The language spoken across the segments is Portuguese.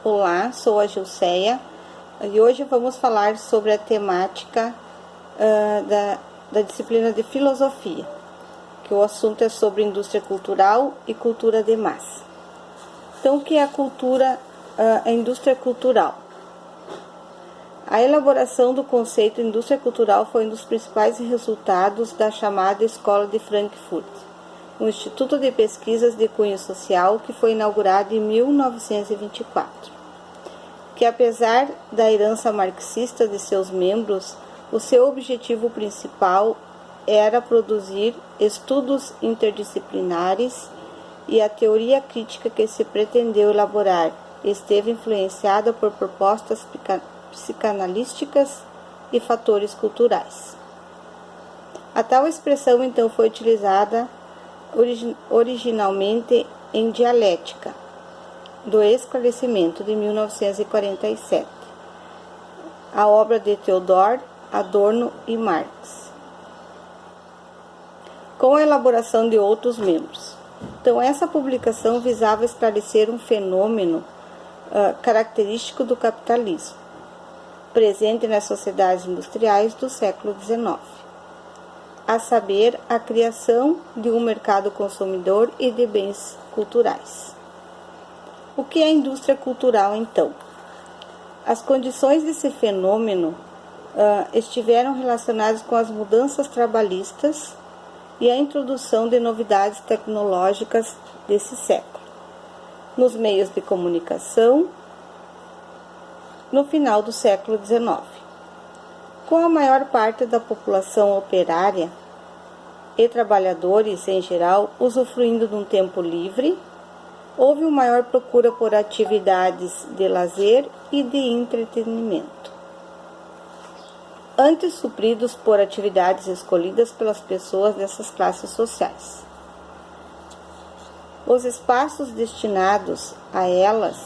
Olá, sou a Gilceia e hoje vamos falar sobre a temática da disciplina de filosofia, que o assunto é sobre indústria cultural e cultura de massa. Então, o que é a indústria cultural? A elaboração do conceito de indústria cultural foi um dos principais resultados da chamada Escola de Frankfurt, um instituto de pesquisas de cunho social que foi inaugurado em 1924. Que apesar da herança marxista de seus membros, o seu objetivo principal era produzir estudos interdisciplinares e a teoria crítica que se pretendeu elaborar esteve influenciada por propostas psicanalísticas e fatores culturais. A tal expressão então foi utilizada originalmente em Dialética do Esclarecimento, de 1947, a obra de Theodor Adorno e Marx, com a elaboração de outros membros. Então, essa publicação visava esclarecer um fenômeno característico do capitalismo, presente nas sociedades industriais do século XIX, a saber, a criação de um mercado consumidor e de bens culturais. O que é a indústria cultural, então? As condições desse fenômeno estiveram relacionadas com as mudanças trabalhistas e a introdução de novidades tecnológicas desse século, nos meios de comunicação, no final do século XIX. Com a maior parte da população operária e trabalhadores, em geral, usufruindo de um tempo livre, houve uma maior procura por atividades de lazer e de entretenimento, antes supridos por atividades escolhidas pelas pessoas dessas classes sociais. Os espaços destinados a elas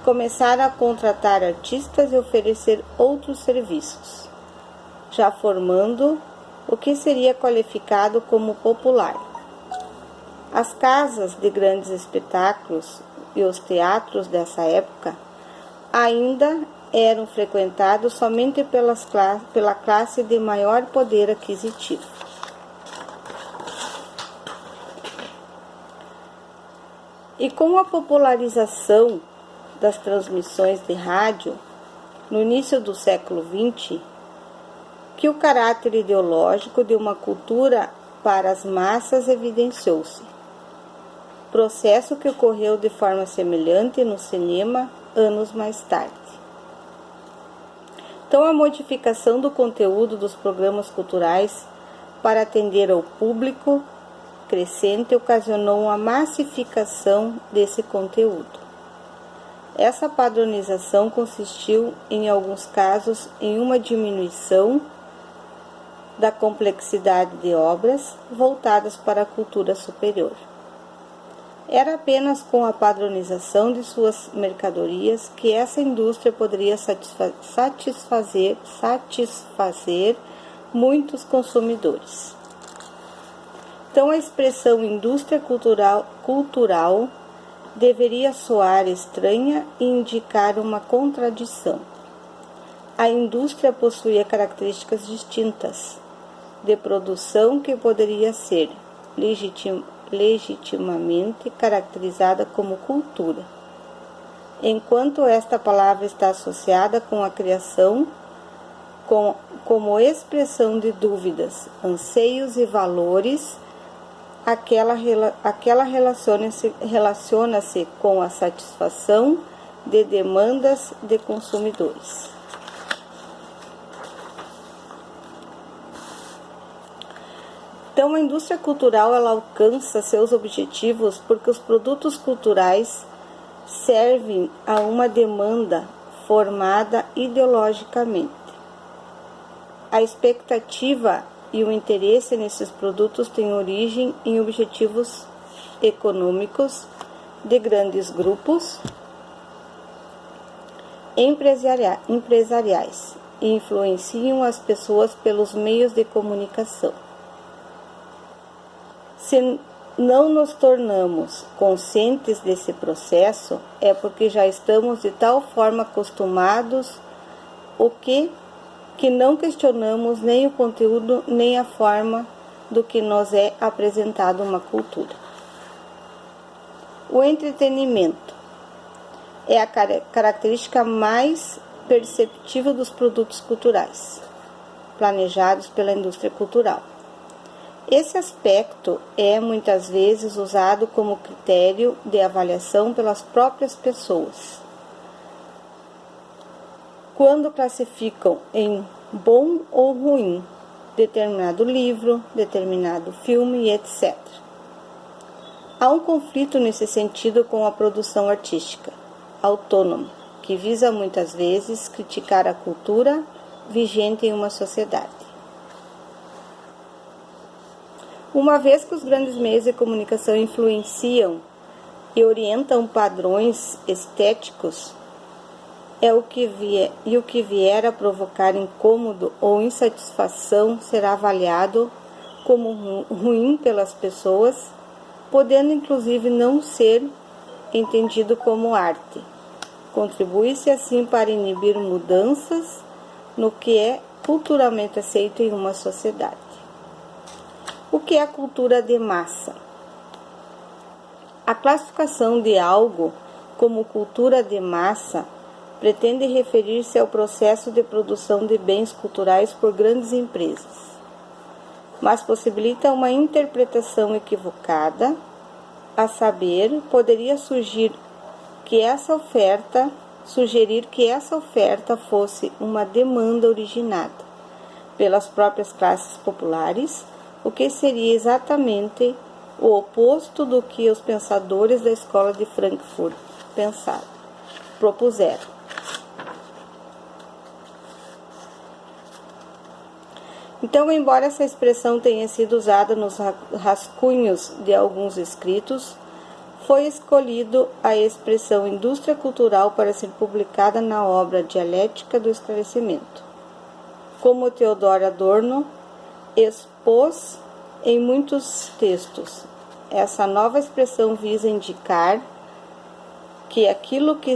começaram a contratar artistas e oferecer outros serviços, já formando o que seria qualificado como popular. As casas de grandes espetáculos e os teatros dessa época ainda eram frequentados somente pela classe de maior poder aquisitivo. E com a popularização das transmissões de rádio, no início do século XX, que o caráter ideológico de uma cultura para as massas evidenciou-se. Processo que ocorreu de forma semelhante no cinema anos mais tarde. Então, a modificação do conteúdo dos programas culturais para atender ao público crescente ocasionou uma massificação desse conteúdo. Essa padronização consistiu, em alguns casos, em uma diminuição da complexidade de obras voltadas para a cultura superior. Era apenas com a padronização de suas mercadorias que essa indústria poderia satisfazer muitos consumidores. Então, a expressão indústria cultural deveria soar estranha e indicar uma contradição. A indústria possuía características distintas de produção que poderia ser legitimamente caracterizada como cultura, enquanto esta palavra está associada com a criação como expressão de dúvidas, anseios e valores, aquela relaciona-se com a satisfação de demandas de consumidores. Então, a indústria cultural ela alcança seus objetivos porque os produtos culturais servem a uma demanda formada ideologicamente. A expectativa e o interesse nesses produtos têm origem em objetivos econômicos de grandes grupos empresariais e influenciam as pessoas pelos meios de comunicação. não nos tornamos conscientes desse processo é porque já estamos de tal forma acostumados o que não questionamos nem o conteúdo nem a forma do que nos é apresentado uma cultura. O entretenimento é a característica mais perceptível dos produtos culturais, planejados pela indústria cultural. Esse aspecto é muitas vezes usado como critério de avaliação pelas próprias pessoas, quando classificam em bom ou ruim determinado livro, determinado filme, etc. Há um conflito nesse sentido com a produção artística autônoma, que visa muitas vezes criticar a cultura vigente em uma sociedade. Uma vez que os grandes meios de comunicação influenciam e orientam padrões estéticos, o que vier a provocar incômodo ou insatisfação será avaliado como ruim pelas pessoas, podendo inclusive não ser entendido como arte. Contribui-se assim para inibir mudanças no que é culturalmente aceito em uma sociedade. O que é a cultura de massa? A classificação de algo como cultura de massa pretende referir-se ao processo de produção de bens culturais por grandes empresas, mas possibilita uma interpretação equivocada, a saber, poderia sugerir que essa oferta fosse uma demanda originada pelas próprias classes populares, o que seria exatamente o oposto do que os pensadores da escola de Frankfurt propuseram. Então, embora essa expressão tenha sido usada nos rascunhos de alguns escritos, foi escolhido a expressão indústria cultural para ser publicada na obra Dialética do Esclarecimento. Como Theodor Adorno expôs em muitos textos, essa nova expressão visa indicar que aquilo que